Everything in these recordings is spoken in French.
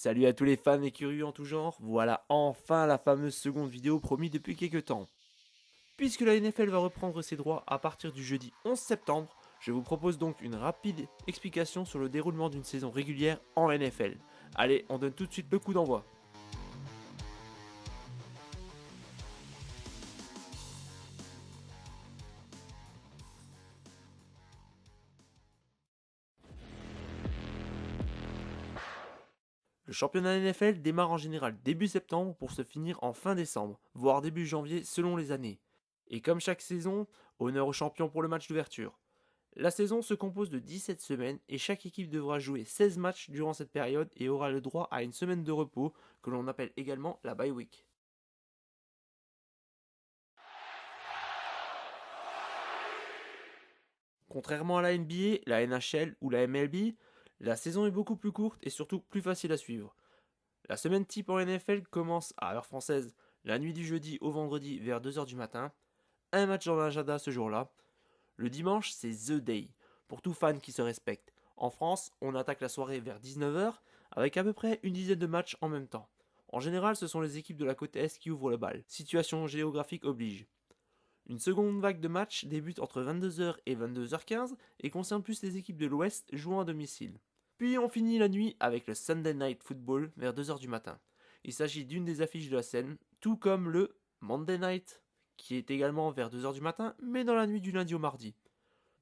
Salut à tous les fans et curieux en tout genre, voilà enfin la fameuse seconde vidéo promise depuis quelques temps. Puisque la NFL va reprendre ses droits à partir du jeudi 11 septembre, je vous propose donc une rapide explication sur le déroulement d'une saison régulière en NFL. Allez, on donne tout de suite le coup d'envoi. Le championnat NFL démarre en général début septembre pour se finir en fin décembre, voire début janvier selon les années. Et comme chaque saison, honneur aux champions pour le match d'ouverture. La saison se compose de 17 semaines et chaque équipe devra jouer 16 matchs durant cette période et aura le droit à une semaine de repos que l'on appelle également la bye week. Contrairement à la NBA, la NHL ou la MLB, la saison est beaucoup plus courte et surtout plus facile à suivre. La semaine type en NFL commence à l'heure française la nuit du jeudi au vendredi vers 2h du matin. Un match dans l'agenda ce jour-là. Le dimanche, c'est The Day, pour tout fan qui se respecte. En France, on attaque la soirée vers 19h, avec à peu près une dizaine de matchs en même temps. En général, ce sont les équipes de la côte Est qui ouvrent le bal. Situation géographique oblige. Une seconde vague de matchs débute entre 22h et 22h15 et concerne plus les équipes de l'Ouest jouant à domicile. Puis on finit la nuit avec le Sunday Night Football vers 2h du matin. Il s'agit d'une des affiches de la scène, tout comme le Monday Night, qui est également vers 2h du matin, mais dans la nuit du lundi au mardi.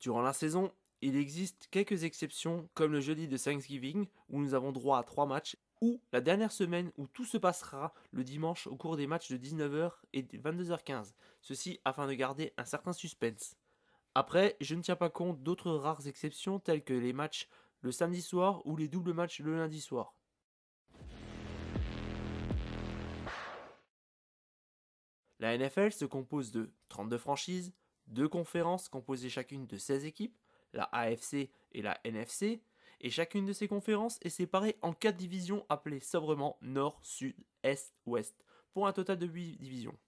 Durant la saison, il existe quelques exceptions, comme le jeudi de Thanksgiving, où nous avons droit à 3 matchs, ou la dernière semaine où tout se passera le dimanche au cours des matchs de 19h et de 22h15, ceci afin de garder un certain suspense. Après, je ne tiens pas compte d'autres rares exceptions telles que les matchs le samedi soir ou les doubles matchs le lundi soir. La NFL se compose de 32 franchises, 2 conférences composées chacune de 16 équipes, la AFC et la NFC, et chacune de ces conférences est séparée en 4 divisions appelées sobrement Nord, Sud, Est, Ouest, pour un total de 8 divisions.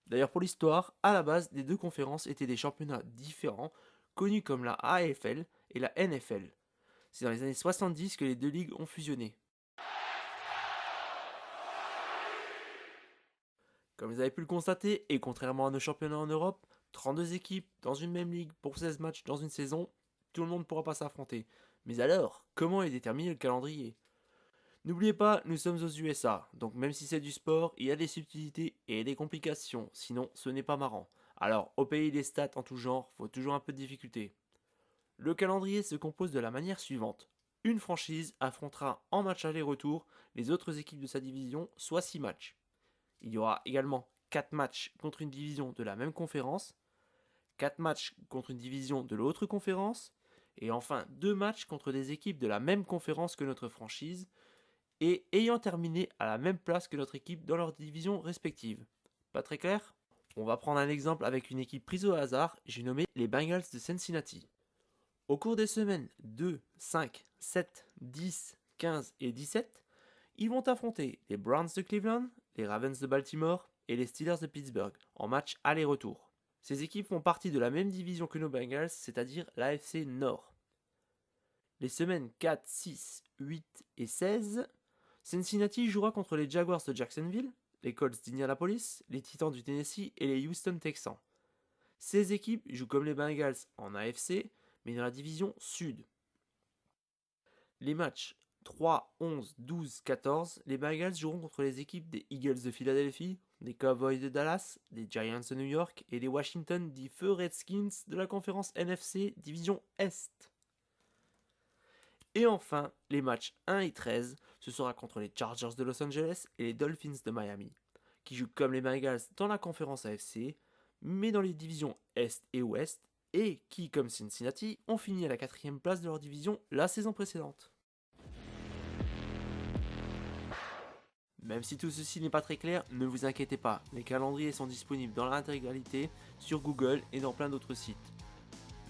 D'ailleurs pour l'histoire, à la base, les deux conférences étaient des championnats différents, connus comme la AFL et la NFL. C'est dans les années 70 que les deux ligues ont fusionné. Comme vous avez pu le constater, et contrairement à nos championnats en Europe, 32 équipes dans une même ligue pour 16 matchs dans une saison, tout le monde ne pourra pas s'affronter. Mais alors, comment est déterminé le calendrier? N'oubliez pas, nous sommes aux USA, donc même si c'est du sport, il y a des subtilités et des complications, sinon ce n'est pas marrant. Alors, au pays des stats en tout genre, faut toujours un peu de difficulté. Le calendrier se compose de la manière suivante. Une franchise affrontera en match aller-retour les autres équipes de sa division, soit 6 matchs. Il y aura également 4 matchs contre une division de la même conférence, 4 matchs contre une division de l'autre conférence, et enfin 2 matchs contre des équipes de la même conférence que notre franchise, et ayant terminé à la même place que notre équipe dans leurs divisions respectives. Pas très clair? On va prendre un exemple avec une équipe prise au hasard, j'ai nommé les Bengals de Cincinnati. Au cours des semaines 2, 5, 7, 10, 15 et 17, ils vont affronter les Browns de Cleveland, les Ravens de Baltimore et les Steelers de Pittsburgh en match aller-retour. Ces équipes font partie de la même division que nos Bengals, c'est-à-dire l'AFC Nord. Les semaines 4, 6, 8 et 16, Cincinnati jouera contre les Jaguars de Jacksonville, les Colts d'Indianapolis, les Titans du Tennessee et les Houston Texans. Ces équipes jouent comme les Bengals en AFC, mais dans la division Sud. Les matchs 3, 11, 12, 14, les Bengals joueront contre les équipes des Eagles de Philadelphie, des Cowboys de Dallas, des Giants de New York et des Washington D.C. Redskins de la conférence NFC Division Est. Et enfin, les matchs 1 et 13, ce sera contre les Chargers de Los Angeles et les Dolphins de Miami, qui jouent comme les Bengals dans la conférence AFC, mais dans les divisions Est et Ouest, et qui, comme Cincinnati, ont fini à la 4ème place de leur division la saison précédente. Même si tout ceci n'est pas très clair, ne vous inquiétez pas, les calendriers sont disponibles dans l'intégralité sur Google et dans plein d'autres sites.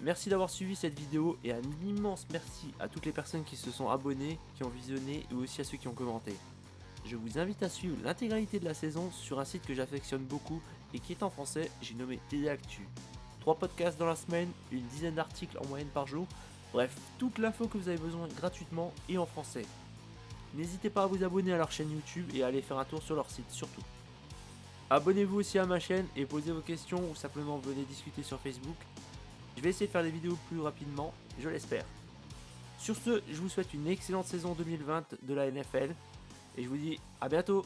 Merci d'avoir suivi cette vidéo et un immense merci à toutes les personnes qui se sont abonnées, qui ont visionné et aussi à ceux qui ont commenté. Je vous invite à suivre l'intégralité de la saison sur un site que j'affectionne beaucoup et qui est en français, j'ai nommé TD Actu. 3 podcasts dans la semaine, une dizaine d'articles en moyenne par jour, bref, toute l'info que vous avez besoin gratuitement et en français. N'hésitez pas à vous abonner à leur chaîne YouTube et à aller faire un tour sur leur site surtout. Abonnez-vous aussi à ma chaîne et posez vos questions ou simplement venez discuter sur Facebook. Je vais essayer de faire des vidéos plus rapidement, je l'espère. Sur ce, je vous souhaite une excellente saison 2020 de la NFL et je vous dis à bientôt.